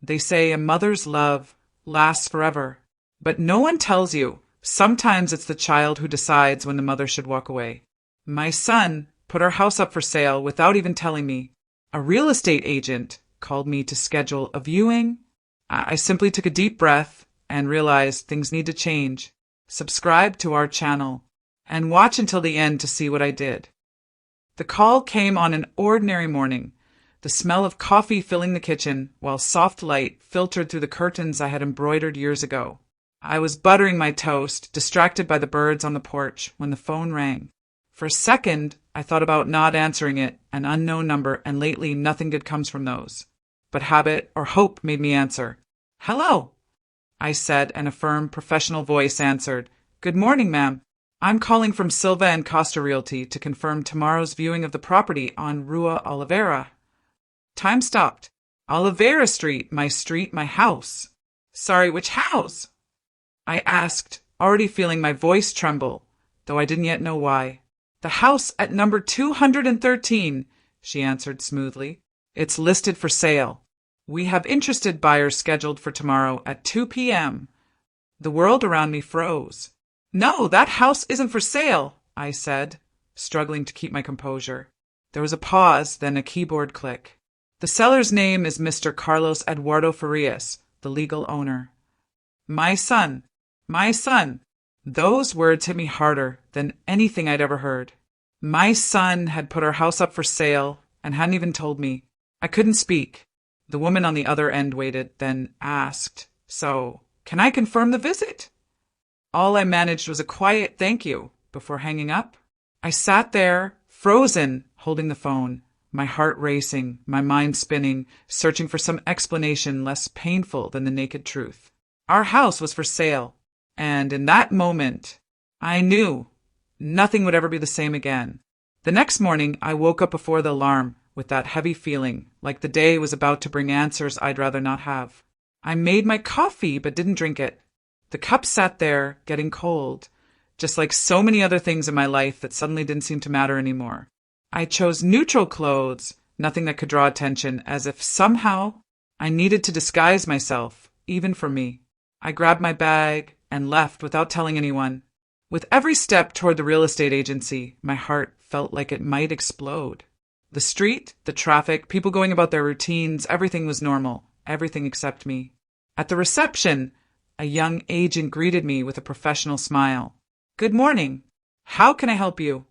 They say a mother's love lasts forever. But no one tells you. Sometimes it's the child who decides when the mother should walk away. My son put our house up for sale without even telling me. A real estate agent called me to schedule a viewing. I simply took a deep breath and realized things need to change. Subscribe to our channel and watch until the end to see what I did. The call came on an ordinary morning, the smell of coffee filling the kitchen, while soft light filtered through the curtains I had embroidered years ago. I was buttering my toast, distracted by the birds on the porch, when the phone rang. For a second, I thought about not answering it, an unknown number, and lately nothing good comes from those. But habit or hope made me answer. "Hello," I said, and a firm, professional voice answered. "Good morning, ma'am. I'm calling from Silva and Costa Realty to confirm tomorrow's viewing of the property on Rua Oliveira." Time stopped. "Oliveira Street, my house." "Sorry, which house?" I asked, already feeling my voice tremble, though I didn't yet know why. "The house at number 213, she answered smoothly. "It's listed for sale. We have interested buyers scheduled for tomorrow at 2 p.m. The world around me froze. "No, that house isn't for sale," I said, struggling to keep my composure. There was a pause, then a keyboard click. "The seller's name is Mr. Carlos Eduardo Farias, the legal owner." My son. Those words hit me harder than anything I'd ever heard. My son had put our house up for sale and hadn't even told me. I couldn't speak. The woman on the other end waited, then asked, "So, can I confirm the visit?" All I managed was a quiet thank you before hanging up. I sat there, frozen, holding the phone, my heart racing, my mind spinning, searching for some explanation less painful than the naked truth. Our house was for sale, and in that moment, I knew nothing would ever be the same again. The next morning, I woke up before the alarm with that heavy feeling, like the day was about to bring answers I'd rather not have. I made my coffee, but didn't drink it. The cup sat there, getting cold, just like so many other things in my life that suddenly didn't seem to matter anymore. I chose neutral clothes, nothing that could draw attention, as if somehow I needed to disguise myself, even from me. I grabbed my bag and left without telling anyone. With every step toward the real estate agency, my heart felt like it might explode. The street, the traffic, people going about their routines, everything was normal, everything except me. At the reception, a young agent greeted me with a professional smile. "Good morning. How can I help you?"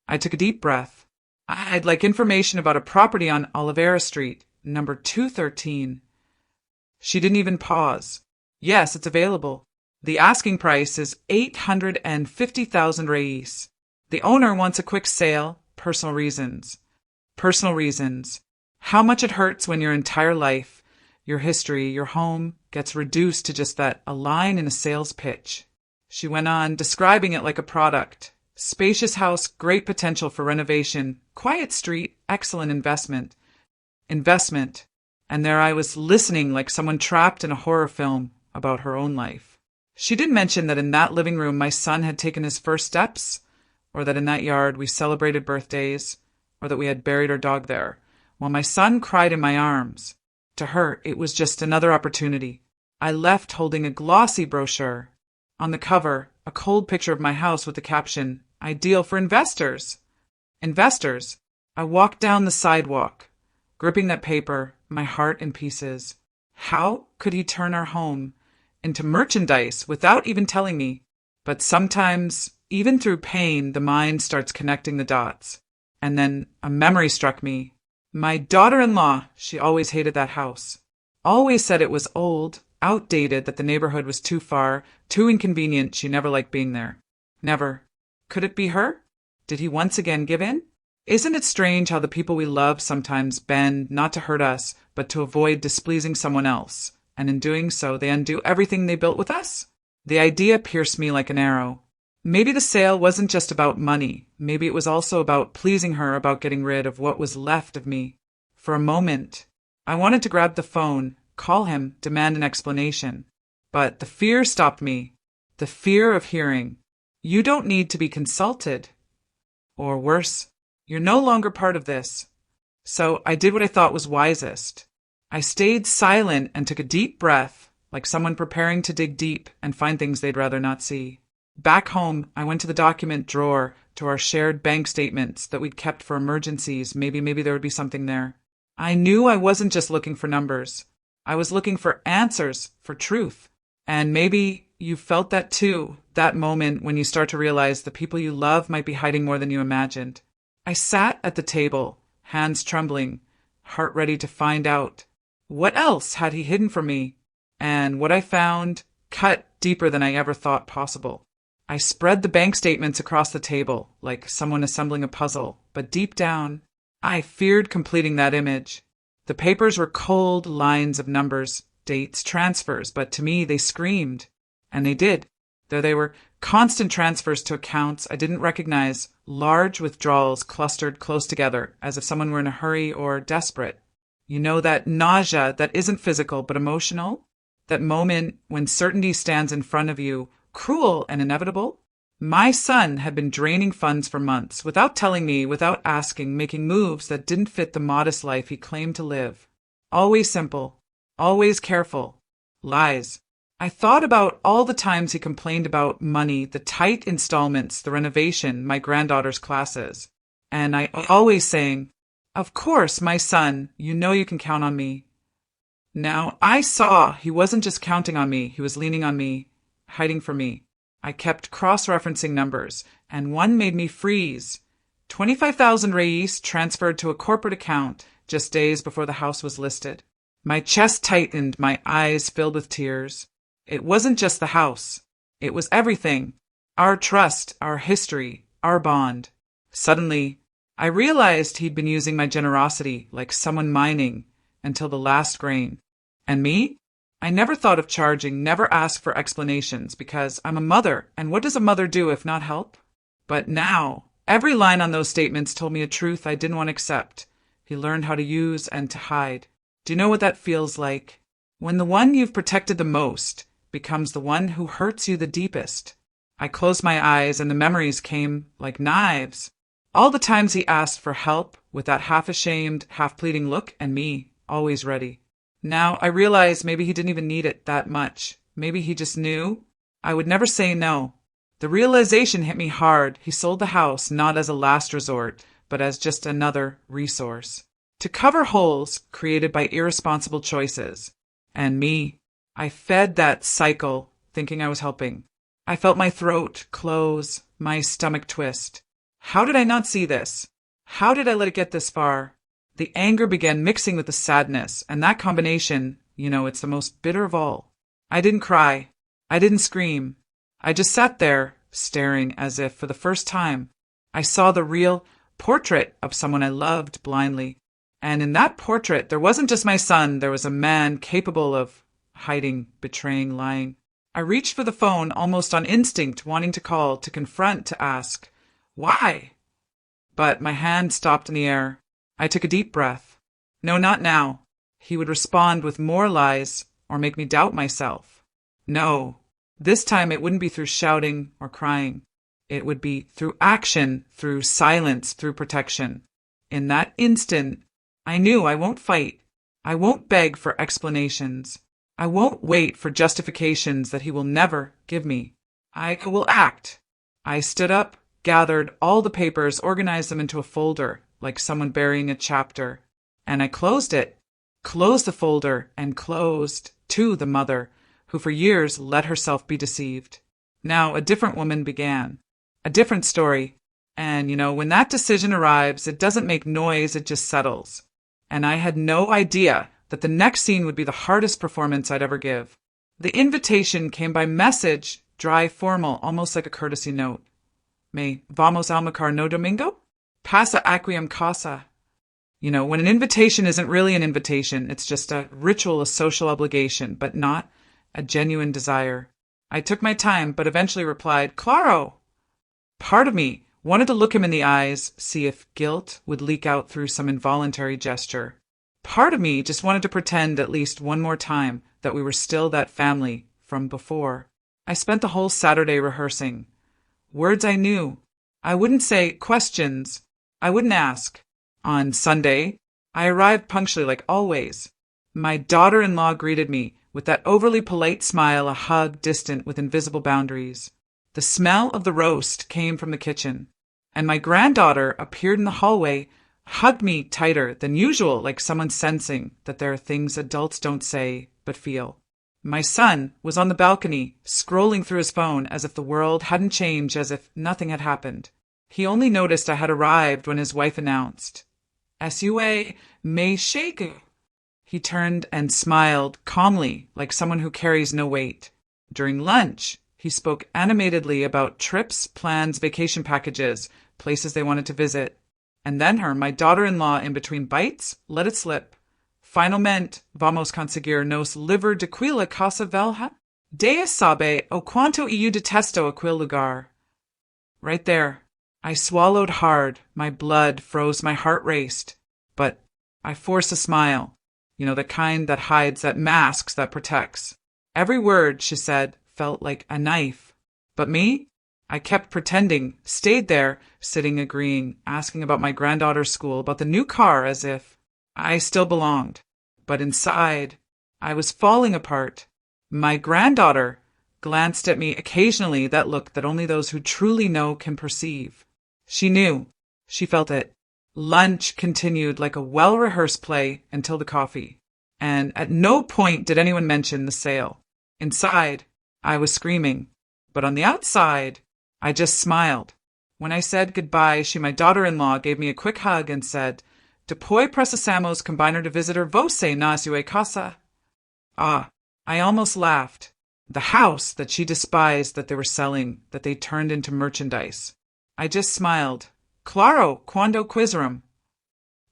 I took a deep breath. "I'd like information about a property on Oliveira Street, number 213. She didn't even pause. "Yes, it's available. The asking price is 850,000 reis. The owner wants a quick sale, personal reasons. How much it hurts when your entire life, your history, your home gets reduced to just that, a line in a sales pitch." She went on, describing it like a product. "Spacious house, great potential for renovation, quiet street, excellent investment. And there I was listening like someone trapped in a horror film about her own life. She didn't mention that in that living room my son had taken his first steps, or that in that yard we celebrated birthdays, or that we had buried our dog there, while my son cried in my arms. To her, it was just another opportunity. I left holding a glossy brochure. On the cover, a cold picture of my house with the caption, "Ideal for investors." Investors. I walked down the sidewalk, gripping that paper, my heart in pieces. How could he turn our home into merchandise without even telling me? But sometimes, even through pain, the mind starts connecting the dots. And then a memory struck me. My daughter-in-law, she always hated that house. Always said it was old, outdated, that the neighborhood was too far, too inconvenient. She never liked being there. Never. Could it be her? Did he once again give in? Isn't it strange how the people we love sometimes bend, not to hurt us, but to avoid displeasing someone else, and in doing so they undo everything they built with us? The idea pierced me like an arrow. Maybe the sale wasn't just about money. Maybe it was also about pleasing her, about getting rid of what was left of me. For a moment, I wanted to grab the phone, call him, demand an explanation. But the fear stopped me. The fear of hearing, "You don't need to be consulted." Or worse, "You're no longer part of this." So I did what I thought was wisest. I stayed silent and took a deep breath, like someone preparing to dig deep and find things they'd rather not see. Back home, I went to the document drawer, to our shared bank statements that we'd kept for emergencies. Maybe there would be something there. I knew I wasn't just looking for numbers. I was looking for answers, for truth. And maybe you felt that too, that moment when you start to realize the people you love might be hiding more than you imagined. I sat at the table, hands trembling, heart ready to find out. What else had he hidden from me? And what I found cut deeper than I ever thought possible. I spread the bank statements across the table, like someone assembling a puzzle, but deep down, I feared completing that image. The papers were cold lines of numbers, dates, transfers, but to me they screamed. And they did. Though they were constant transfers to accounts I didn't recognize, large withdrawals clustered close together, as if someone were in a hurry or desperate. You know that nausea that isn't physical but emotional? That moment when certainty stands in front of you, cruel and inevitable? My son had been draining funds for months, without telling me, without asking, making moves that didn't fit the modest life he claimed to live. Always simple, always careful. Lies. I thought about all the times he complained about money, the tight installments, the renovation, my granddaughter's classes. And I always saying, "Of course, my son, you know you can count on me." Now, I saw he wasn't just counting on me, he was leaning on me, hiding from me. I kept cross-referencing numbers, and one made me freeze. 25,000 reis transferred to a corporate account just days before the house was listed. My chest tightened, my eyes filled with tears. It wasn't just the house. It was everything. Our trust, our history, our bond. Suddenly, I realized he'd been using my generosity like someone mining until the last grain. And me? I never thought of charging, never asked for explanations, because I'm a mother, and what does a mother do if not help? But now, every line on those statements told me a truth I didn't want to accept. He learned how to use and to hide. Do you know what that feels like? When the one you've protected the most becomes the one who hurts you the deepest. I closed my eyes, and the memories came like knives. All the times he asked for help, with that half-ashamed, half-pleading look, and me, always ready. Now I realize maybe he didn't even need it that much. Maybe he just knew I would never say no. The realization hit me hard. He sold the house not as a last resort, but as just another resource. To cover holes created by irresponsible choices. And me, I fed that cycle, thinking I was helping. I felt my throat close, my stomach twist. How did I not see this? How did I let it get this far? The anger began mixing with the sadness, and that combination, it's the most bitter of all. I didn't cry. I didn't scream. I just sat there, staring as if, for the first time, I saw the real portrait of someone I loved blindly. And in that portrait, there wasn't just my son, there was a man capable of hiding, betraying, lying. I reached for the phone almost on instinct, wanting to call, to confront, to ask, why? But my hand stopped in the air. I took a deep breath. No, not now. He would respond with more lies or make me doubt myself. No, this time it wouldn't be through shouting or crying. It would be through action, through silence, through protection. In that instant, I knew I won't fight. I won't beg for explanations. I won't wait for justifications that he will never give me. I will act. I stood up, gathered all the papers, organized them into a folder, like someone burying a chapter. And I closed it, closed the folder, and closed, too, the mother, who for years let herself be deceived. Now a different woman began. A different story. And, when that decision arrives, it doesn't make noise, it just settles. And I had no idea that the next scene would be the hardest performance I'd ever give. The invitation came by message, dry, formal, almost like a courtesy note. Me vamos almorzar no domingo? Pasa aquiem casa. When an invitation isn't really an invitation, it's just a ritual, a social obligation, but not a genuine desire. I took my time, but eventually replied, Claro! Part of me wanted to look him in the eyes, see if guilt would leak out through some involuntary gesture. Part of me just wanted to pretend at least one more time that we were still that family from before. I spent the whole Saturday rehearsing. Words I knew. I wouldn't say questions. I wouldn't ask. On Sunday, I arrived punctually like always. My daughter-in-law greeted me with that overly polite smile, a hug distant with invisible boundaries. The smell of the roast came from the kitchen, and my granddaughter appeared in the hallway, hugged me tighter than usual, like someone sensing that there are things adults don't say but feel. My son was on the balcony, scrolling through his phone as if the world hadn't changed, as if nothing had happened. He only noticed I had arrived when his wife announced, "Sua may shake." He turned and smiled calmly, like someone who carries no weight. During lunch, he spoke animatedly about trips, plans, vacation packages, places they wanted to visit. And then my daughter-in-law, in between bites, let it slip. Finalmente, vamos conseguir nos livrar daquela casa velha? Deus sabe o quanto eu detesto aquele lugar. Right there, I swallowed hard, my blood froze, my heart raced. But I forced a smile. The kind that hides, that masks, that protects. Every word she said felt like a knife. But me? I kept pretending, stayed there, sitting, agreeing, asking about my granddaughter's school, about the new car, as if I still belonged. But inside, I was falling apart. My granddaughter glanced at me occasionally, that look that only those who truly know can perceive. She knew. She felt it. Lunch continued like a well-rehearsed play until the coffee. And at no point did anyone mention the sale. Inside, I was screaming. But on the outside, I just smiled. When I said goodbye, my daughter-in-law, gave me a quick hug and said, "Depois precisamos combinar de visitar você na sua casa." Ah, I almost laughed. The house that she despised that they were selling, that they turned into merchandise. I just smiled. Claro, quando quiseram.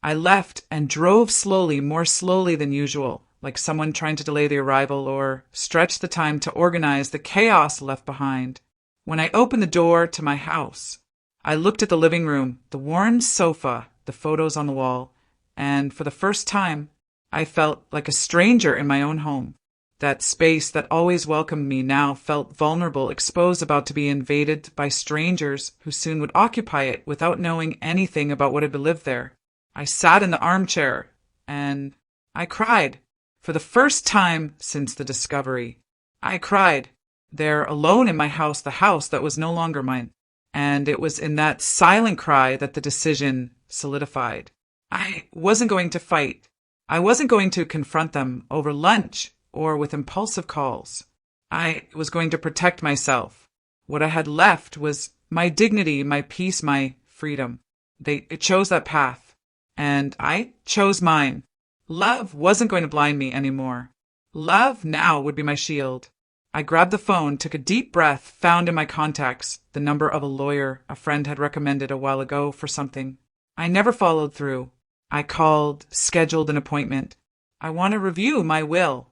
I left and drove slowly, more slowly than usual, like someone trying to delay the arrival or stretch the time to organize the chaos left behind. When I opened the door to my house, I looked at the living room, the worn sofa, the photos on the wall, and for the first time, I felt like a stranger in my own home. That space that always welcomed me now felt vulnerable, exposed, about to be invaded by strangers who soon would occupy it without knowing anything about what had been lived there. I sat in the armchair, and I cried. For the first time since the discovery, I cried. There, alone in my house, the house that was no longer mine. And it was in that silent cry that the decision solidified. I wasn't going to fight. I wasn't going to confront them over lunch or with impulsive calls. I was going to protect myself. What I had left was my dignity, my peace, my freedom. They chose that path, and I chose mine. Love wasn't going to blind me anymore. Love now would be my shield. I grabbed the phone, took a deep breath, found in my contacts the number of a lawyer a friend had recommended a while ago for something. I never followed through. I called, scheduled an appointment. "I want to review my will."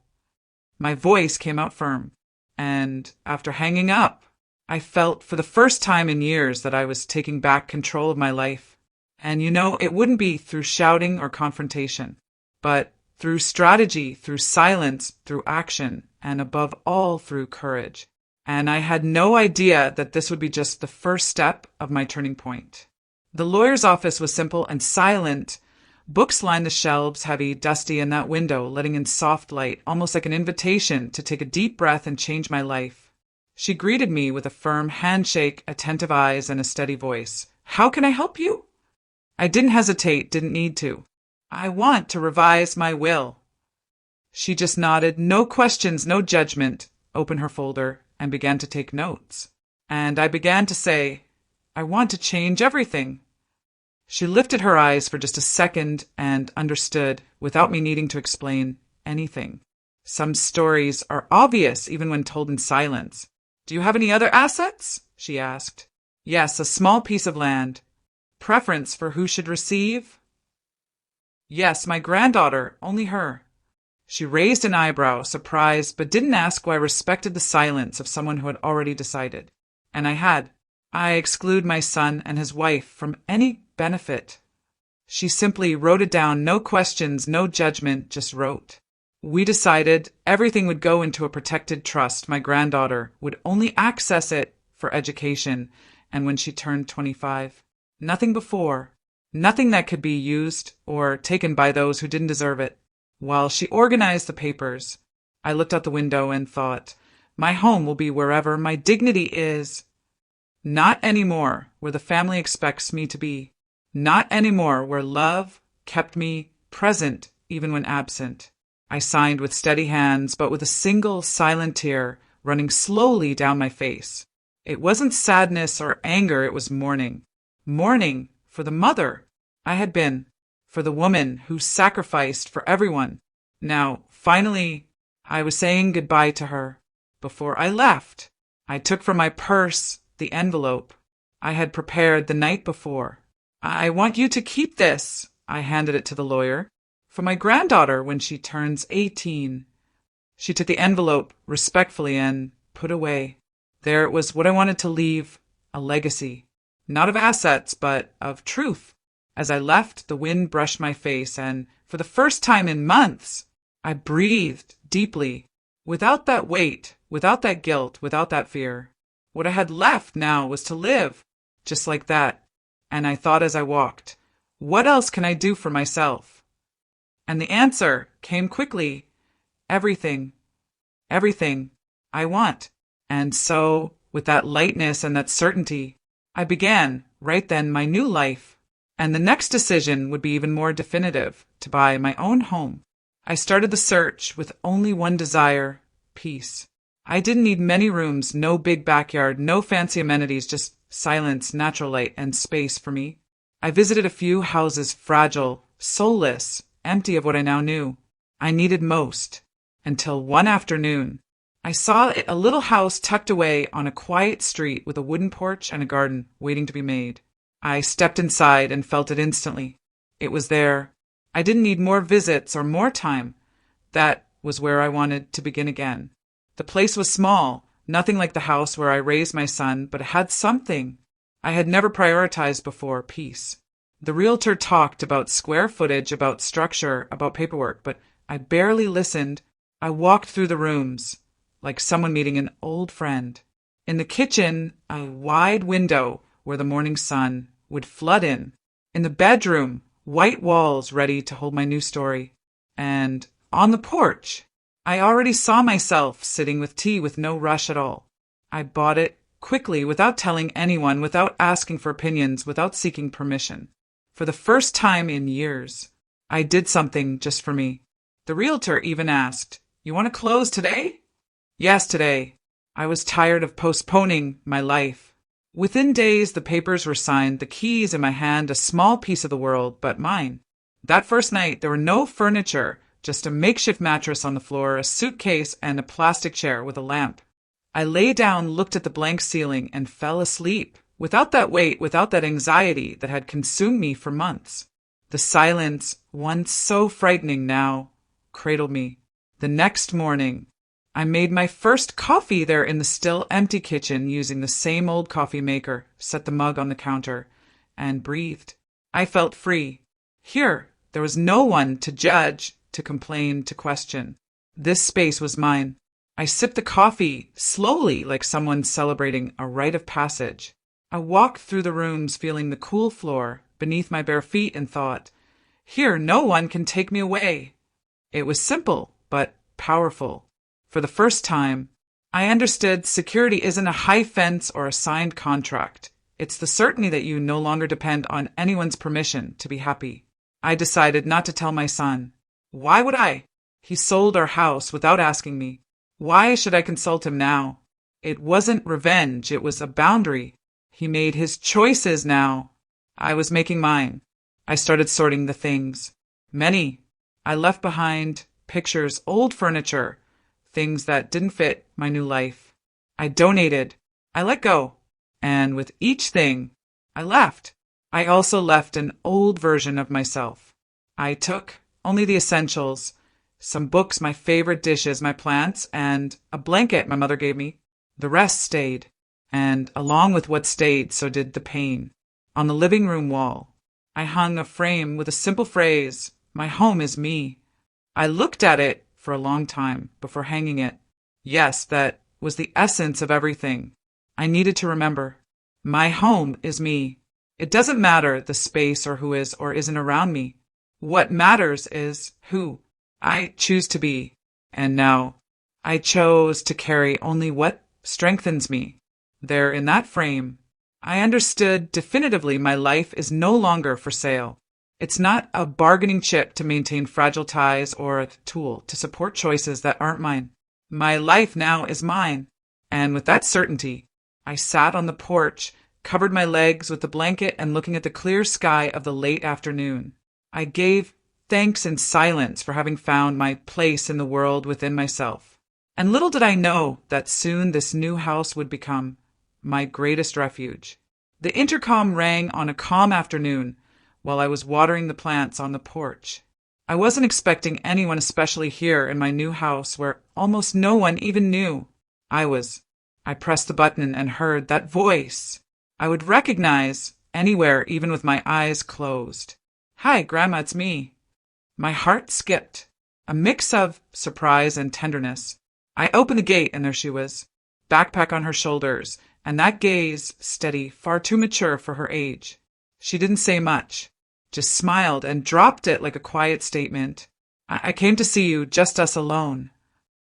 My voice came out firm, and after hanging up, I felt for the first time in years that I was taking back control of my life. And it wouldn't be through shouting or confrontation, but through strategy, through silence, through action, and above all, through courage. And I had no idea that this would be just the first step of my turning point. The lawyer's office was simple and silent. Books lined the shelves, heavy, dusty, in that window, letting in soft light, almost like an invitation to take a deep breath and change my life. She greeted me with a firm handshake, attentive eyes, and a steady voice. "How can I help you?" I didn't hesitate, didn't need to. "I want to revise my will." She just nodded, no questions, no judgment, opened her folder, and began to take notes. And I began to say, "I want to change everything." She lifted her eyes for just a second and understood, without me needing to explain anything. Some stories are obvious even when told in silence. "Do you have any other assets?" she asked. "Yes, a small piece of land." "Preference for who should receive?" "Yes, my granddaughter, only her." She raised an eyebrow, surprised, but didn't ask why I respected the silence of someone who had already decided. And I had. I exclude my son and his wife from any benefit. She simply wrote it down, no questions, no judgment, just wrote. We decided everything would go into a protected trust. My granddaughter would only access it for education, and when she turned 25. Nothing before. Nothing that could be used or taken by those who didn't deserve it. While she organized the papers, I looked out the window and thought, my home will be wherever my dignity is. Not anymore where the family expects me to be. Not anymore where love kept me present even when absent. I signed with steady hands, but with a single silent tear running slowly down my face. It wasn't sadness or anger, it was mourning. Mourning for the mother I had been, for the woman who sacrificed for everyone. Now, finally, I was saying goodbye to her. Before I left, I took from my purse the envelope I had prepared the night before. I want you to keep this, I handed it to the lawyer, for my granddaughter when she turns 18. She took the envelope respectfully and put away. There it was, what I wanted to leave, a legacy. Not of assets, but of truth. As I left, the wind brushed my face, and for the first time in months, I breathed deeply, without that weight, without that guilt, without that fear. What I had left now was to live, just like that. And I thought as I walked, what else can I do for myself? And the answer came quickly. Everything. Everything I want. And so, with that lightness and that certainty, I began, right then, my new life. And the next decision would be even more definitive, to buy my own home. I started the search with only one desire, peace. I didn't need many rooms, no big backyard, no fancy amenities, just silence, natural light, and space for me. I visited a few houses, fragile, soulless, empty of what I now knew I needed most, until one afternoon, I saw a little house tucked away on a quiet street with a wooden porch and a garden waiting to be made. I stepped inside and felt it instantly. It was there. I didn't need more visits or more time. That was where I wanted to begin again. The place was small, nothing like the house where I raised my son, but it had something I had never prioritized before, peace. The realtor talked about square footage, about structure, about paperwork, but I barely listened. I walked through the rooms like someone meeting an old friend. In the kitchen, a wide window where the morning sun would flood in. In the bedroom, white walls ready to hold my new story. And on the porch, I already saw myself sitting with tea with no rush at all. I bought it quickly, without telling anyone, without asking for opinions, without seeking permission. For the first time in years, I did something just for me. The realtor even asked, "You want to close today?" Yes, today. I was tired of postponing my life. Within days, the papers were signed, the keys in my hand, a small piece of the world, but mine. That first night, there were no furniture, just a makeshift mattress on the floor, a suitcase, and a plastic chair with a lamp. I lay down, looked at the blank ceiling, and fell asleep, without that weight, without that anxiety that had consumed me for months. The silence, once so frightening now, cradled me. The next morning, I made my first coffee there in the still empty kitchen using the same old coffee maker, set the mug on the counter, and breathed. I felt free. Here, there was no one to judge, to complain, to question. This space was mine. I sipped the coffee slowly, like someone celebrating a rite of passage. I walked through the rooms feeling the cool floor beneath my bare feet and thought, here no one can take me away. It was simple, but powerful. For the first time, I understood security isn't a high fence or a signed contract. It's the certainty that you no longer depend on anyone's permission to be happy. I decided not to tell my son. Why would I? He sold our house without asking me. Why should I consult him now? It wasn't revenge, it was a boundary. He made his choices now. I was making mine. I started sorting the things. Many. I left behind pictures, old furniture, things that didn't fit my new life. I donated. I let go. And with each thing I left, I also left an old version of myself. I took only the essentials, some books, my favorite dishes, my plants, and a blanket my mother gave me. The rest stayed. And along with what stayed, so did the pain. On the living room wall, I hung a frame with a simple phrase, "My home is me." I looked at it for a long time before hanging it. Yes, that was the essence of everything. I needed to remember. My home is me. It doesn't matter the space or who is or isn't around me. What matters is who I choose to be. And now, I chose to carry only what strengthens me. There in that frame, I understood definitively my life is no longer for sale. It's not a bargaining chip to maintain fragile ties or a tool to support choices that aren't mine. My life now is mine. And with that certainty, I sat on the porch, covered my legs with the blanket and looking at the clear sky of the late afternoon. I gave thanks in silence for having found my place in the world within myself. And little did I know that soon this new house would become my greatest refuge. The intercom rang on a calm afternoon while I was watering the plants on the porch. I wasn't expecting anyone especially here in my new house where almost no one even knew I was. I pressed the button and heard that voice I would recognize anywhere, even with my eyes closed. "Hi, Grandma, it's me." My heart skipped, a mix of surprise and tenderness. I opened the gate and there she was, backpack on her shoulders, and that gaze steady, far too mature for her age. She didn't say much, just smiled and dropped it like a quiet statement. I came to see you, just us alone."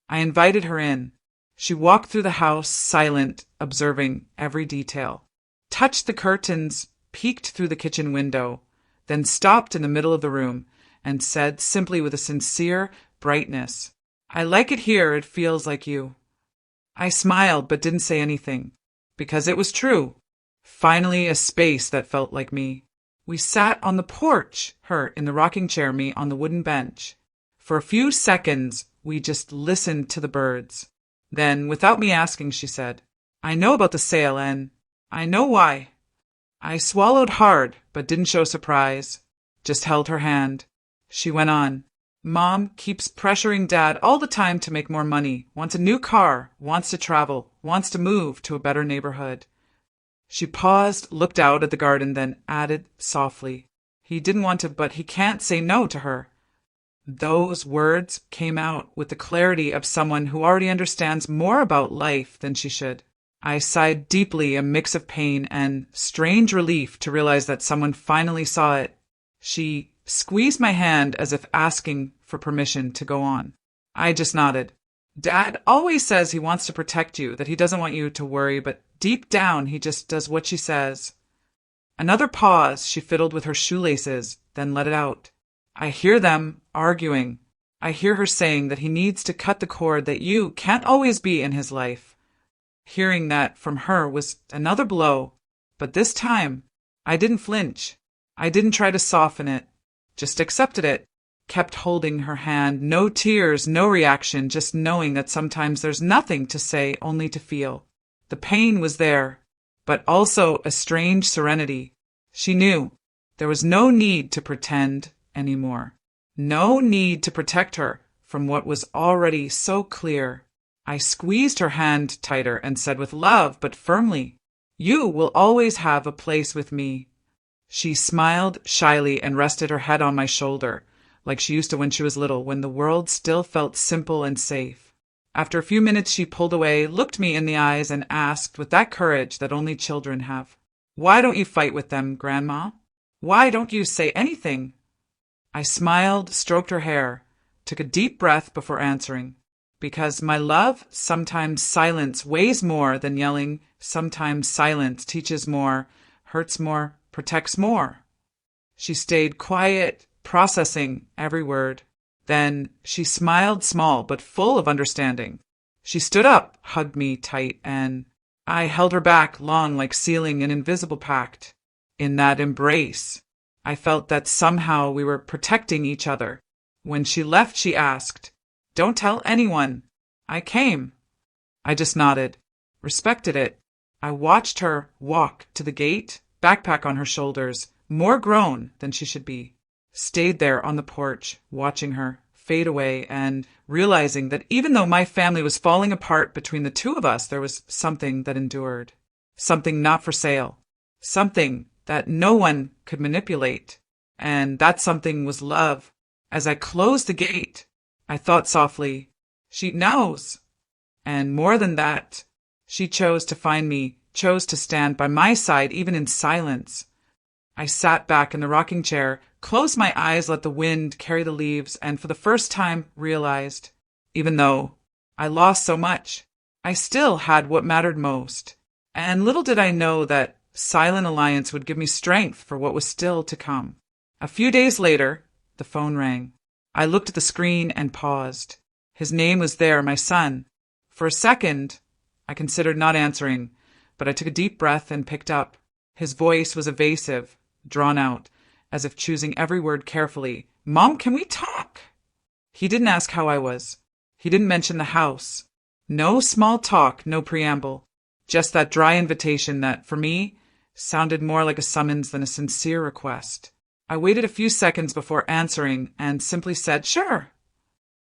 I invited her in. She walked through the house, silent, observing every detail. Touched the curtains, peeked through the kitchen window, then stopped in the middle of the room and said simply with a sincere brightness, "I like it here, it feels like you." I smiled but didn't say anything, because it was true. Finally, a space that felt like me. We sat on the porch, her in the rocking chair, me on the wooden bench. For a few seconds, we just listened to the birds. Then, without me asking, she said, "I know about the sale and I know why." I swallowed hard, but didn't show surprise, just held her hand. She went on, "Mom keeps pressuring Dad all the time to make more money, wants a new car, wants to travel, wants to move to a better neighborhood." She paused, looked out at the garden, then added softly, "He didn't want to, but he can't say no to her." Those words came out with the clarity of someone who already understands more about life than she should. I sighed deeply, a mix of pain and strange relief to realize that someone finally saw it. She squeezed my hand as if asking for permission to go on. I just nodded. "Dad always says he wants to protect you, that he doesn't want you to worry, but deep down he just does what she says." Another pause. She fiddled with her shoelaces, then let it out. "I hear them arguing. I hear her saying that he needs to cut the cord, that you can't always be in his life." Hearing that from her was another blow, but this time I didn't flinch. I didn't try to soften it, just accepted it, kept holding her hand, no tears, no reaction, just knowing that sometimes there's nothing to say, only to feel. The pain was there, but also a strange serenity. She knew there was no need to pretend anymore, no need to protect her from what was already so clear. I squeezed her hand tighter and said with love but firmly, "You will always have a place with me." She smiled shyly and rested her head on my shoulder, like she used to when she was little, when the world still felt simple and safe. After a few minutes she pulled away, looked me in the eyes, and asked with that courage that only children have, "Why don't you fight with them, Grandma? Why don't you say anything?" I smiled, stroked her hair, took a deep breath before answering. "Because, my love, sometimes silence weighs more than yelling. Sometimes silence teaches more, hurts more, protects more." She stayed quiet, processing every word. Then she smiled, small but full of understanding. She stood up, hugged me tight, and I held her back long, like sealing an invisible pact. In that embrace, I felt that somehow we were protecting each other. When she left, she asked, "Don't tell anyone I came." I just nodded, respected it. I watched her walk to the gate, backpack on her shoulders, more grown than she should be. Stayed there on the porch, watching her fade away and realizing that even though my family was falling apart between the two of us, there was something that endured. Something not for sale. Something that no one could manipulate. And that something was love. As I closed the gate, I thought softly, "She knows." And more than that, she chose to find me, chose to stand by my side even in silence. I sat back in the rocking chair, closed my eyes, let the wind carry the leaves, and for the first time realized, even though I lost so much, I still had what mattered most. And little did I know that silent alliance would give me strength for what was still to come. A few days later, the phone rang. I looked at the screen and paused. His name was there, my son. For a second, I considered not answering, but I took a deep breath and picked up. His voice was evasive, drawn out, as if choosing every word carefully. "Mom, can we talk?" He didn't ask how I was. He didn't mention the house. No small talk, no preamble. Just that dry invitation that, for me, sounded more like a summons than a sincere request. I waited a few seconds before answering and simply said, "Sure."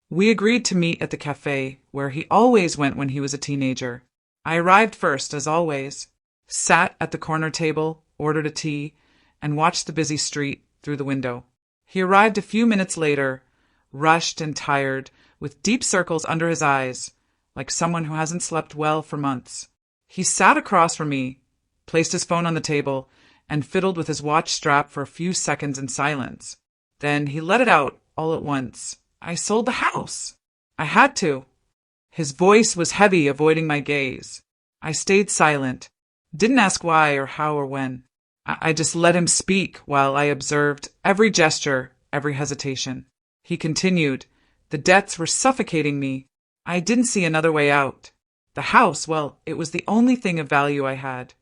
We agreed to meet at the cafe, where he always went when he was a teenager. I arrived first, as always, sat at the corner table, ordered a tea, and watched the busy street through the window. He arrived a few minutes later, rushed and tired, with deep circles under his eyes, like someone who hasn't slept well for months. He sat across from me, placed his phone on the table, and fiddled with his watch strap for a few seconds in silence. Then he let it out all at once. "I sold the house. I had to." His voice was heavy, avoiding my gaze. I stayed silent, didn't ask why or how or when. I just let him speak while I observed every gesture, every hesitation. He continued, "The debts were suffocating me. I didn't see another way out. The house, well, it was the only thing of value I had.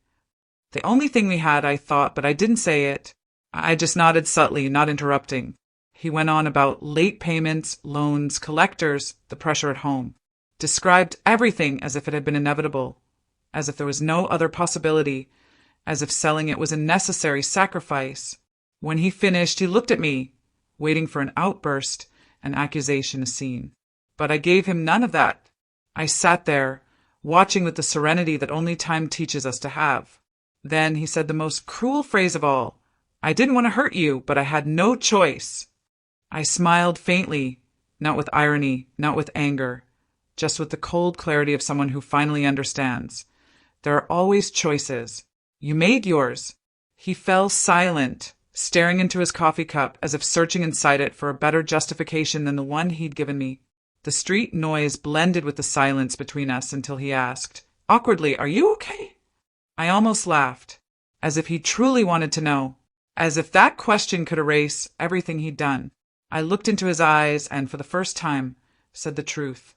The only thing we had, I thought, but I didn't say it." I just nodded subtly, not interrupting. He went on about late payments, loans, collectors, the pressure at home. Described everything as if it had been inevitable, as if there was no other possibility, as if selling it was a necessary sacrifice. When he finished, he looked at me, waiting for an outburst, an accusation, a scene. But I gave him none of that. I sat there, watching with the serenity that only time teaches us to have. Then he said the most cruel phrase of all. "I didn't want to hurt you, but I had no choice." I smiled faintly, not with irony, not with anger, just with the cold clarity of someone who finally understands. There are always choices. You made yours. He fell silent, staring into his coffee cup as if searching inside it for a better justification than the one he'd given me. The street noise blended with the silence between us until he asked, awkwardly, "Are you okay?" I almost laughed, as if he truly wanted to know, as if that question could erase everything he'd done. I looked into his eyes and, for the first time, said the truth.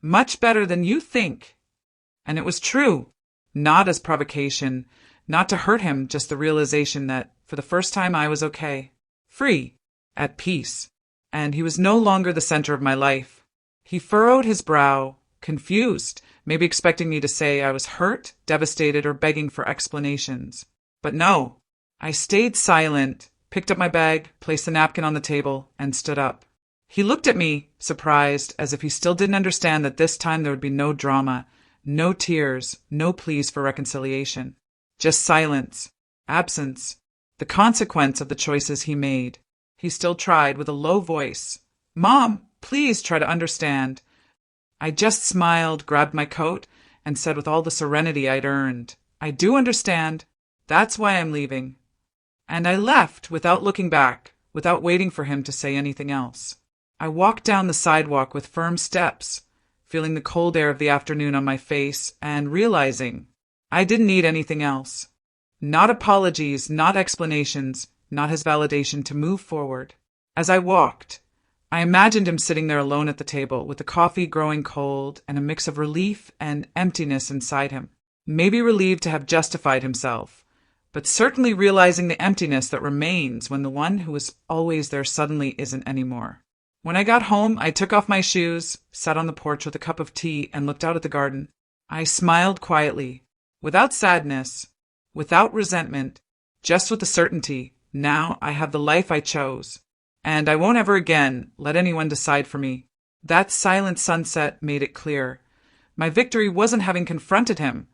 "Much better than you think." And it was true, not as provocation, not to hurt him, just the realization that, for the first time, I was okay, free, at peace, and he was no longer the center of my life. He furrowed his brow, confused, maybe expecting me to say I was hurt, devastated, or begging for explanations. But no, I stayed silent, picked up my bag, placed the napkin on the table, and stood up. He looked at me, surprised, as if he still didn't understand that this time there would be no drama, no tears, no pleas for reconciliation. Just silence, absence, the consequence of the choices he made. He still tried with a low voice, "Mom, please try to understand." I just smiled, grabbed my coat, and said with all the serenity I'd earned, "I do understand. That's why I'm leaving." And I left without looking back, without waiting for him to say anything else. I walked down the sidewalk with firm steps, feeling the cold air of the afternoon on my face and realizing I didn't need anything else. Not apologies, not explanations, not his validation to move forward. As I walked, I imagined him sitting there alone at the table, with the coffee growing cold and a mix of relief and emptiness inside him. Maybe relieved to have justified himself, but certainly realizing the emptiness that remains when the one who was always there suddenly isn't anymore. When I got home, I took off my shoes, sat on the porch with a cup of tea, and looked out at the garden. I smiled quietly, without sadness, without resentment, just with the certainty, now I have the life I chose, and I won't ever again let anyone decide for me. That silent sunset made it clear. My victory wasn't having confronted him,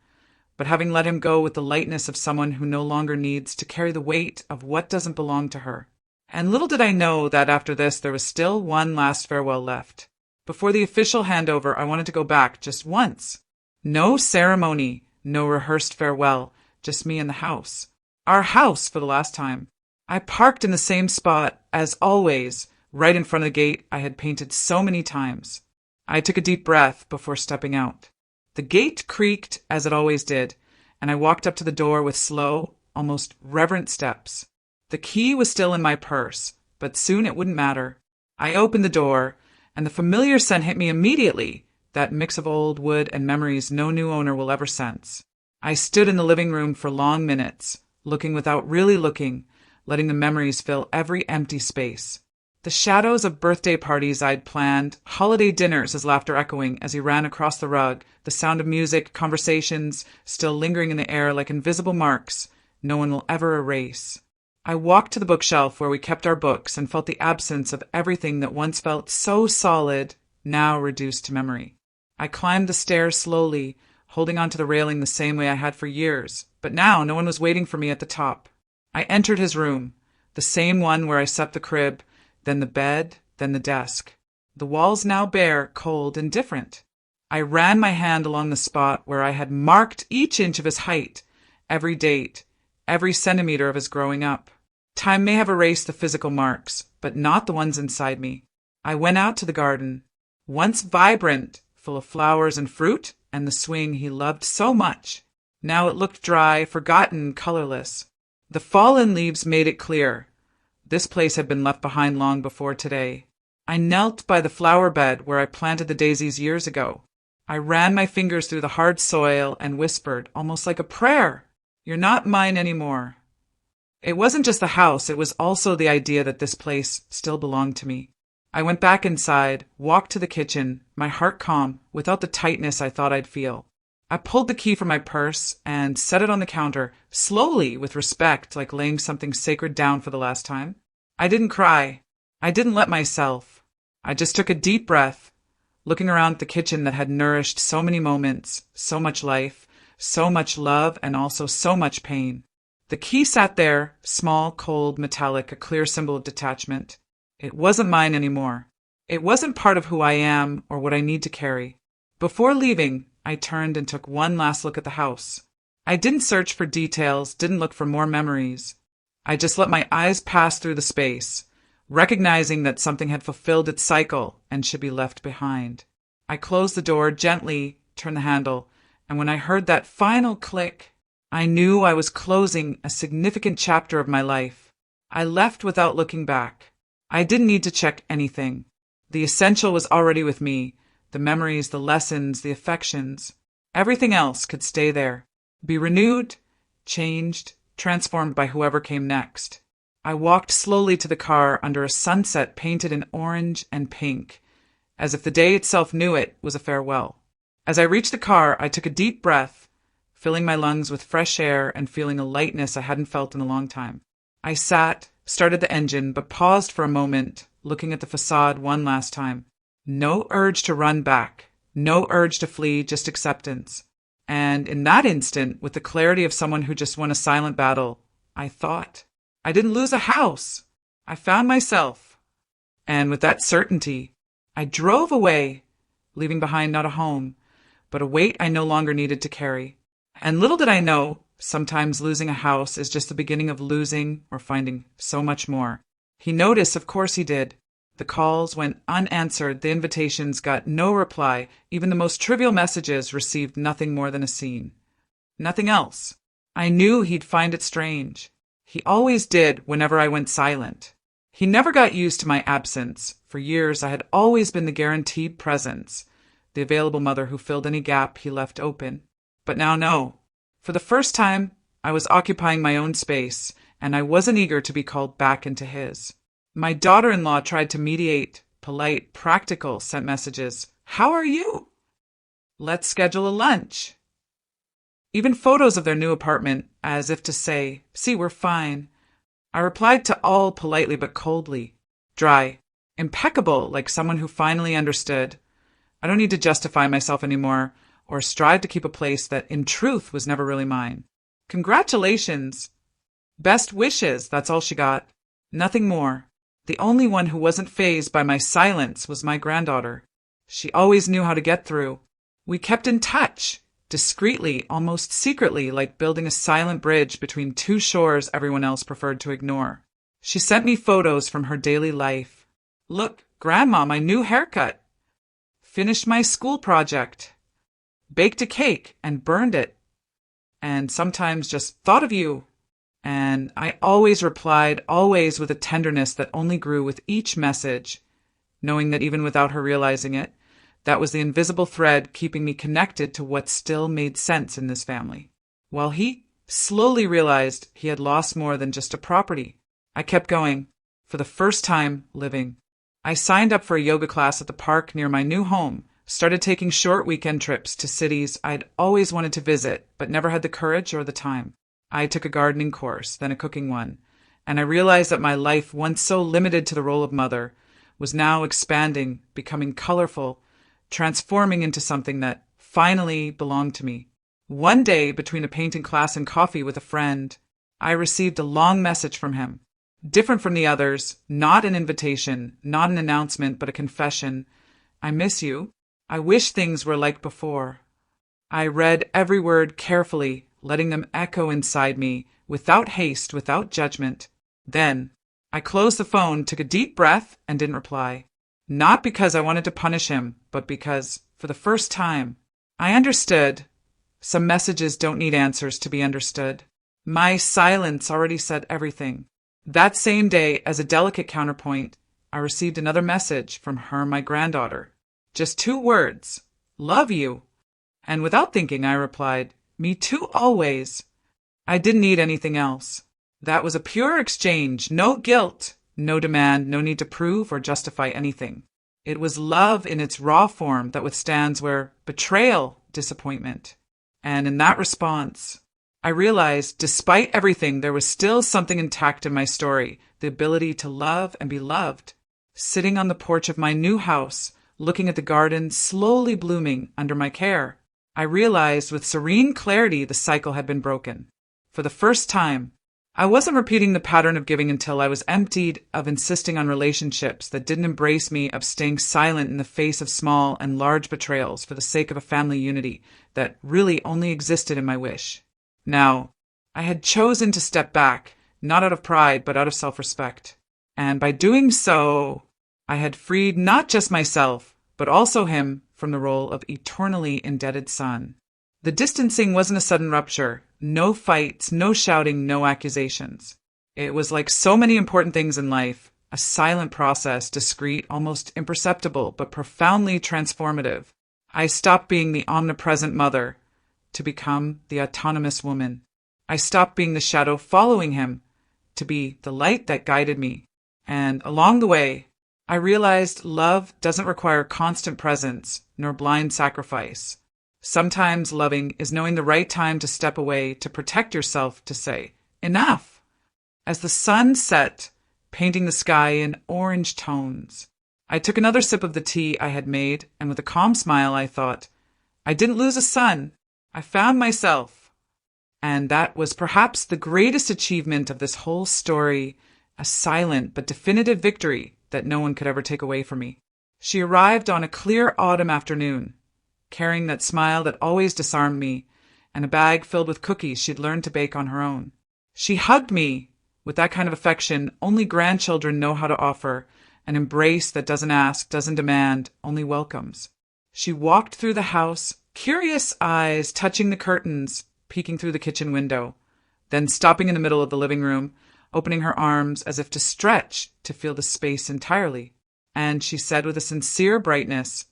but having let him go with the lightness of someone who no longer needs to carry the weight of what doesn't belong to her. And little did I know that after this there was still one last farewell left. Before the official handover, I wanted to go back just once. No ceremony, no rehearsed farewell, just me and the house. Our house for the last time. I parked in the same spot, as always, right in front of the gate I had painted so many times. I took a deep breath before stepping out. The gate creaked as it always did, and I walked up to the door with slow, almost reverent steps. The key was still in my purse, but soon it wouldn't matter. I opened the door, and the familiar scent hit me immediately, that mix of old wood and memories no new owner will ever sense. I stood in the living room for long minutes, looking without really looking, letting the memories fill every empty space. The shadows of birthday parties I'd planned, holiday dinners, his laughter echoing as he ran across the rug, the sound of music, conversations still lingering in the air like invisible marks no one will ever erase. I walked to the bookshelf where we kept our books and felt the absence of everything that once felt so solid, now reduced to memory. I climbed the stairs slowly, holding onto the railing the same way I had for years, but now no one was waiting for me at the top. I entered his room, the same one where I set the crib, then the bed, then the desk. The walls now bare, cold, and different. I ran my hand along the spot where I had marked each inch of his height, every date, every centimeter of his growing up. Time may have erased the physical marks, but not the ones inside me. I went out to the garden, once vibrant, full of flowers and fruit, and the swing he loved so much. Now it looked dry, forgotten, colorless. The fallen leaves made it clear. This place had been left behind long before today. I knelt by the flower bed where I planted the daisies years ago. I ran my fingers through the hard soil and whispered, almost like a prayer, "You're not mine anymore." It wasn't just the house, it was also the idea that this place still belonged to me. I went back inside, walked to the kitchen, my heart calm, without the tightness I thought I'd feel. I pulled the key from my purse and set it on the counter, slowly, with respect, like laying something sacred down for the last time. I didn't cry. I didn't let myself. I just took a deep breath, looking around the kitchen that had nourished so many moments, so much life, so much love, and also so much pain. The key sat there, small, cold, metallic, a clear symbol of detachment. It wasn't mine anymore. It wasn't part of who I am or what I need to carry. Before leaving, I turned and took one last look at the house. I didn't search for details, didn't look for more memories. I just let my eyes pass through the space, recognizing that something had fulfilled its cycle and should be left behind. I closed the door gently, turned the handle, and when I heard that final click, I knew I was closing a significant chapter of my life. I left without looking back. I didn't need to check anything. The essential was already with me. The memories, the lessons, the affections. Everything else could stay there, be renewed, changed, transformed by whoever came next. I walked slowly to the car under a sunset painted in orange and pink, as if the day itself knew it was a farewell. As I reached the car, I took a deep breath, filling my lungs with fresh air and feeling a lightness I hadn't felt in a long time. I sat, started the engine, but paused for a moment, looking at the facade one last time. No urge to run back, no urge to flee, just acceptance. And in that instant, with the clarity of someone who just won a silent battle, I thought, I didn't lose a house. I found myself. And with that certainty, I drove away, leaving behind not a home, but a weight I no longer needed to carry. And little did I know, sometimes losing a house is just the beginning of losing or finding so much more. He noticed, of course he did. The calls went unanswered, the invitations got no reply, even the most trivial messages received nothing more than a scene. Nothing else. I knew he'd find it strange. He always did whenever I went silent. He never got used to my absence. For years I had always been the guaranteed presence, the available mother who filled any gap he left open. But now no. For the first time, I was occupying my own space, and I wasn't eager to be called back into his. My daughter-in-law tried to mediate, polite, practical, sent messages. How are you? Let's schedule a lunch. Even photos of their new apartment, as if to say, see, we're fine. I replied to all politely but coldly. Dry. Impeccable, like someone who finally understood. I don't need to justify myself anymore, or strive to keep a place that, in truth, was never really mine. Congratulations. Best wishes, that's all she got. Nothing more. The only one who wasn't fazed by my silence was my granddaughter. She always knew how to get through. We kept in touch, discreetly, almost secretly, like building a silent bridge between two shores everyone else preferred to ignore. She sent me photos from her daily life. Look, Grandma, my new haircut. Finished my school project. Baked a cake and burned it. And sometimes just thought of you. And I always replied, always with a tenderness that only grew with each message, knowing that even without her realizing it, that was the invisible thread keeping me connected to what still made sense in this family. While he slowly realized he had lost more than just a property, I kept going, for the first time living. I signed up for a yoga class at the park near my new home, started taking short weekend trips to cities I'd always wanted to visit but never had the courage or the time. I took a gardening course, then a cooking one, and I realized that my life, once so limited to the role of mother, was now expanding, becoming colorful, transforming into something that finally belonged to me. One day, between a painting class and coffee with a friend, I received a long message from him. Different from the others, not an invitation, not an announcement, but a confession. I miss you. I wish things were like before. I read every word carefully, letting them echo inside me, without haste, without judgment. Then, I closed the phone, took a deep breath, and didn't reply. Not because I wanted to punish him, but because, for the first time, I understood. Some messages don't need answers to be understood. My silence already said everything. That same day, as a delicate counterpoint, I received another message from her, my granddaughter. Just 2 words, love you. And without thinking, I replied, me too, always. I didn't need anything else. That was a pure exchange, no guilt, no demand, no need to prove or justify anything. It was love in its raw form that withstands where betrayal, disappointment. And in that response, I realized, despite everything, there was still something intact in my story, the ability to love and be loved. Sitting on the porch of my new house, looking at the garden slowly blooming under my care, I realized with serene clarity the cycle had been broken. For the first time, I wasn't repeating the pattern of giving until I was emptied, of insisting on relationships that didn't embrace me, of staying silent in the face of small and large betrayals for the sake of a family unity that really only existed in my wish. Now, I had chosen to step back, not out of pride, but out of self-respect. And by doing so, I had freed not just myself, but also him from the role of eternally indebted son. The distancing wasn't a sudden rupture. No fights, no shouting, no accusations. It was like so many important things in life, a silent process, discreet, almost imperceptible, but profoundly transformative. I stopped being the omnipresent mother to become the autonomous woman. I stopped being the shadow following him to be the light that guided me. And along the way, I realized love doesn't require constant presence nor blind sacrifice. Sometimes loving is knowing the right time to step away, to protect yourself, to say, enough. As the sun set, painting the sky in orange tones, I took another sip of the tea I had made, and with a calm smile I thought, I didn't lose a son. I found myself. And that was perhaps the greatest achievement of this whole story, a silent but definitive victory that no one could ever take away from me. She arrived on a clear autumn afternoon, carrying that smile that always disarmed me, and a bag filled with cookies she'd learned to bake on her own. She hugged me with that kind of affection only grandchildren know how to offer, an embrace that doesn't ask, doesn't demand, only welcomes. She walked through the house, curious eyes touching the curtains, peeking through the kitchen window, then stopping in the middle of the living room, opening her arms as if to stretch to feel the space entirely. And she said with a sincere brightness,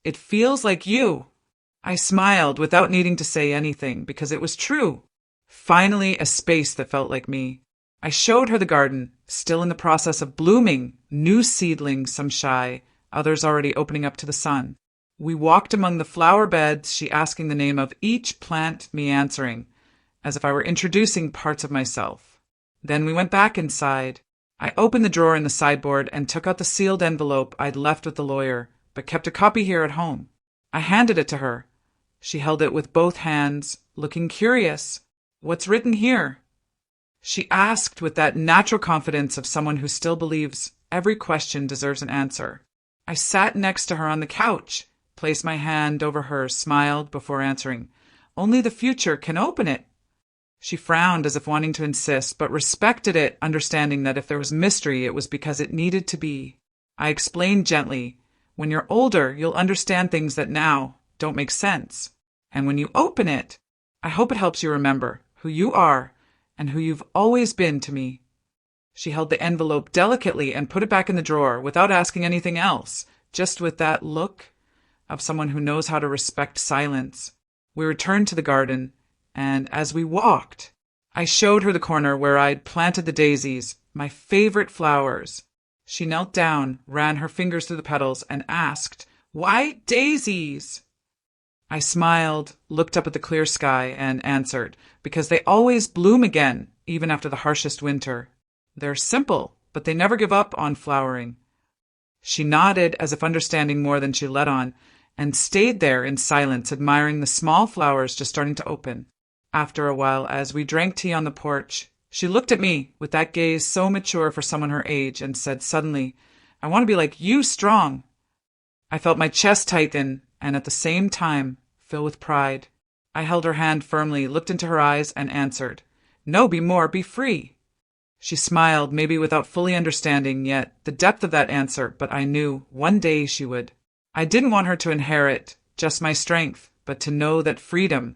"It feels like you." I smiled without needing to say anything because it was true. Finally, a space that felt like me. I showed her the garden, still in the process of blooming, new seedlings, some shy, others already opening up to the sun. We walked among the flower beds, she asking the name of each plant, me answering, as if I were introducing parts of myself. Then we went back inside. I opened the drawer in the sideboard and took out the sealed envelope I'd left with the lawyer, but kept a copy here at home. I handed it to her. She held it with both hands, looking curious. "What's written here?" She asked with that natural confidence of someone who still believes every question deserves an answer. I sat next to her on the couch, placed my hand over hers, smiled before answering. "Only the future can open it." She frowned as if wanting to insist, but respected it, understanding that if there was mystery, it was because it needed to be. I explained gently, when you're older, you'll understand things that now don't make sense. And when you open it, I hope it helps you remember who you are and who you've always been to me. She held the envelope delicately and put it back in the drawer without asking anything else, just with that look of someone who knows how to respect silence. We returned to the garden, and as we walked, I showed her the corner where I'd planted the daisies, my favorite flowers. She knelt down, ran her fingers through the petals, and asked, "Why daisies?" I smiled, looked up at the clear sky, and answered, "Because they always bloom again, even after the harshest winter. They're simple, but they never give up on flowering." She nodded as if understanding more than she let on, and stayed there in silence, admiring the small flowers just starting to open. After a while, as we drank tea on the porch, she looked at me with that gaze so mature for someone her age and said suddenly, "I want to be like you, strong." I felt my chest tighten and at the same time fill with pride. I held her hand firmly, looked into her eyes, and answered, "No, be more, be free." She smiled, maybe without fully understanding yet the depth of that answer, but I knew one day she would. I didn't want her to inherit just my strength, but to know that freedom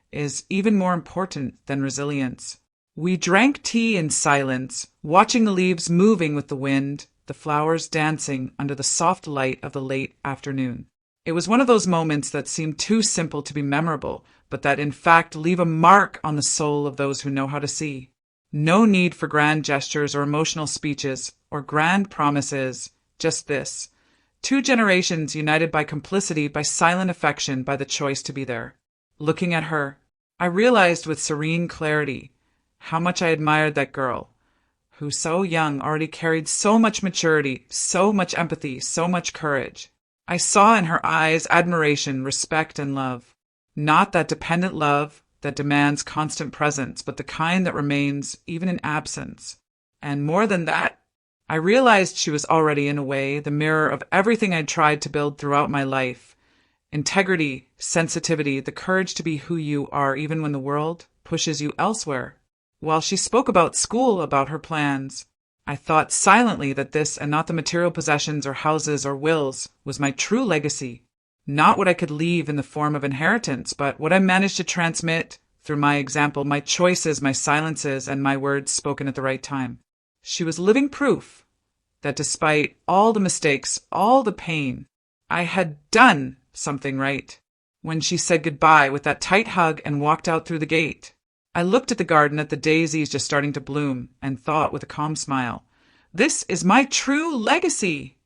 is even more important than resilience. We drank tea in silence, watching the leaves moving with the wind, the flowers dancing under the soft light of the late afternoon. It was one of those moments that seem too simple to be memorable, but that in fact leave a mark on the soul of those who know how to see. No need for grand gestures or emotional speeches or grand promises, just this. Two generations united by complicity, by silent affection, by the choice to be there. Looking at her, I realized with serene clarity how much I admired that girl, who so young already carried so much maturity, so much empathy, so much courage. I saw in her eyes admiration, respect, and love. Not that dependent love that demands constant presence, but the kind that remains even in absence. And more than that, I realized she was already, in a way, the mirror of everything I'd tried to build throughout my life. Integrity, sensitivity, the courage to be who you are even when the world pushes you elsewhere. While she spoke about school, about her plans, I thought silently that this, and not the material possessions or houses or wills, was my true legacy. Not what I could leave in the form of inheritance, but what I managed to transmit through my example, my choices, my silences, and my words spoken at the right time. She was living proof that despite all the mistakes, all the pain, I had done something right. When she said goodbye with that tight hug and walked out through the gate, I looked at the garden, at the daisies just starting to bloom, and thought with a calm smile, "This is my true legacy."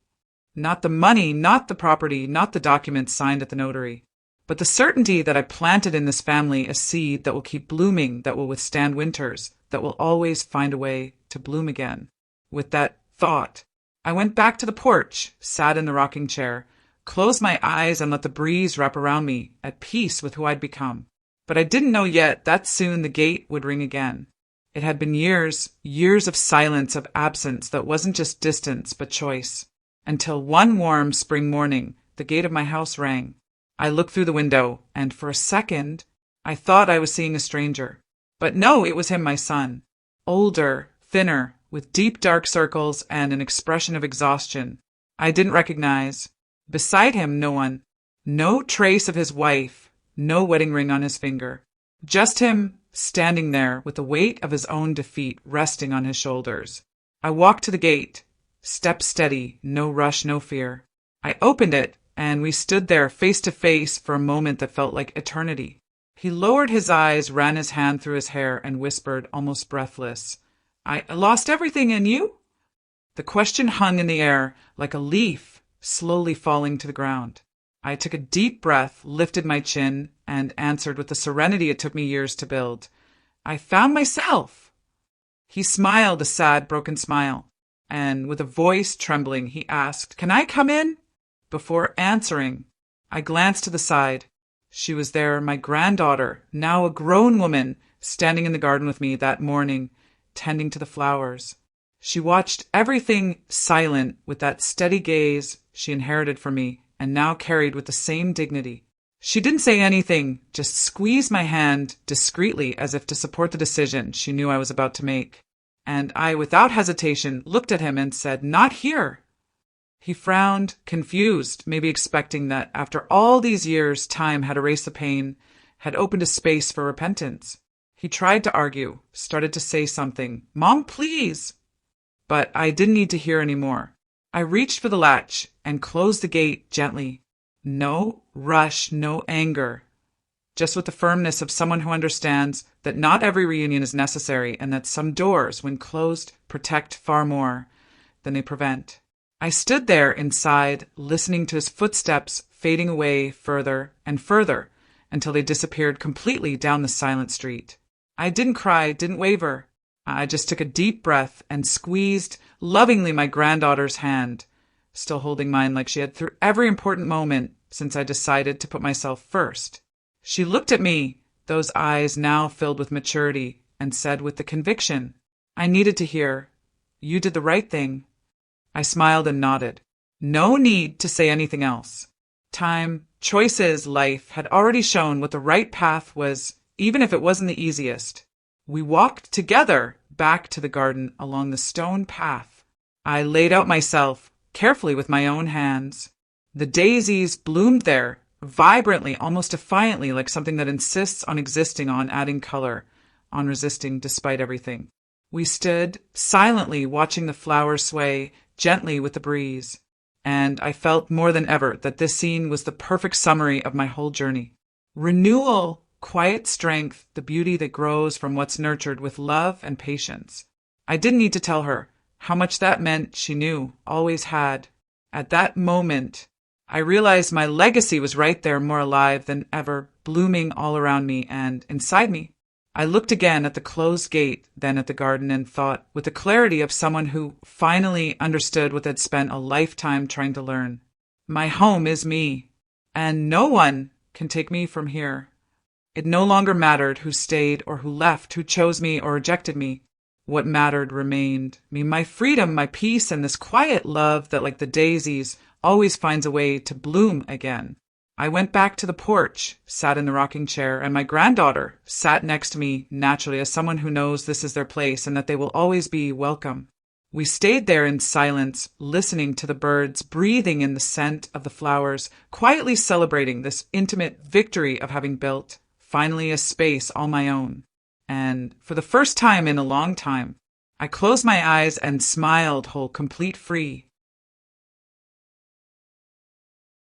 Not the money, not the property, not the documents signed at the notary, but the certainty that I planted in this family a seed that will keep blooming, that will withstand winters, that will always find a way to bloom again. With that thought, I went back to the porch, sat in the rocking chair, closed my eyes and let the breeze wrap around me, at peace with who I'd become. But I didn't know yet that soon the gate would ring again. It had been years, years of silence, of absence that wasn't just distance but choice. Until one warm spring morning, the gate of my house rang. I looked through the window, and for a second, I thought I was seeing a stranger. But no, it was him, my son. Older, thinner, with deep dark circles and an expression of exhaustion I didn't recognize. Beside him, no one. No trace of his wife, no wedding ring on his finger. Just him standing there with the weight of his own defeat resting on his shoulders. I walked to the gate, step steady, no rush, no fear. I opened it, and we stood there face to face for a moment that felt like eternity. He lowered his eyes, ran his hand through his hair, and whispered, almost breathless, "I lost everything, and you?" The question hung in the air like a leaf slowly falling to the ground. I took a deep breath, lifted my chin, and answered with the serenity it took me years to build, "I found myself." He smiled a sad, broken smile, and with a voice trembling, he asked, "Can I come in?" Before answering, I glanced to the side. She was there, my granddaughter, now a grown woman, standing in the garden with me that morning, tending to the flowers. She watched everything silent with that steady gaze she inherited from me and now carried with the same dignity. She didn't say anything, just squeezed my hand discreetly as if to support the decision she knew I was about to make. And I, without hesitation, looked at him and said, "Not here." He frowned, confused, maybe expecting that after all these years, time had erased the pain, had opened a space for repentance. He tried to argue, started to say something, "Mom, please!" But I didn't need to hear any more. I reached for the latch and closed the gate gently. No rush, no anger. Just with the firmness of someone who understands that not every reunion is necessary and that some doors, when closed, protect far more than they prevent. I stood there inside, listening to his footsteps fading away further and further until they disappeared completely down the silent street. I didn't cry, didn't waver. I just took a deep breath and squeezed lovingly my granddaughter's hand, still holding mine like she had through every important moment since I decided to put myself first. She looked at me, those eyes now filled with maturity, and said with the conviction I needed to hear, "You did the right thing." I smiled and nodded. No need to say anything else. Time, choices, life had already shown what the right path was, even if it wasn't the easiest. We walked together back to the garden along the stone path. I laid out myself carefully with my own hands. The daisies bloomed there, vibrantly, almost defiantly, like something that insists on existing, on adding color, on resisting despite everything. We stood silently watching the flowers sway gently with the breeze, and I felt more than ever that this scene was the perfect summary of my whole journey. Renewal, quiet strength, the beauty that grows from what's nurtured with love and patience. I didn't need to tell her how much that meant. She knew, always had. At that moment, I realized my legacy was right there, more alive than ever, blooming all around me and inside me. I looked again at the closed gate, then at the garden, and thought, with the clarity of someone who finally understood what they'd spent a lifetime trying to learn. My home is me, and no one can take me from here. It no longer mattered who stayed or who left, who chose me or rejected me. What mattered remained me, my freedom, my peace, and this quiet love that, like the daisies, always finds a way to bloom again. I went back to the porch, sat in the rocking chair, and my granddaughter sat next to me naturally as someone who knows this is their place and that they will always be welcome. We stayed there in silence, listening to the birds, breathing in the scent of the flowers, quietly celebrating this intimate victory of having built, finally, a space all my own. And for the first time in a long time, I closed my eyes and smiled whole, complete, free.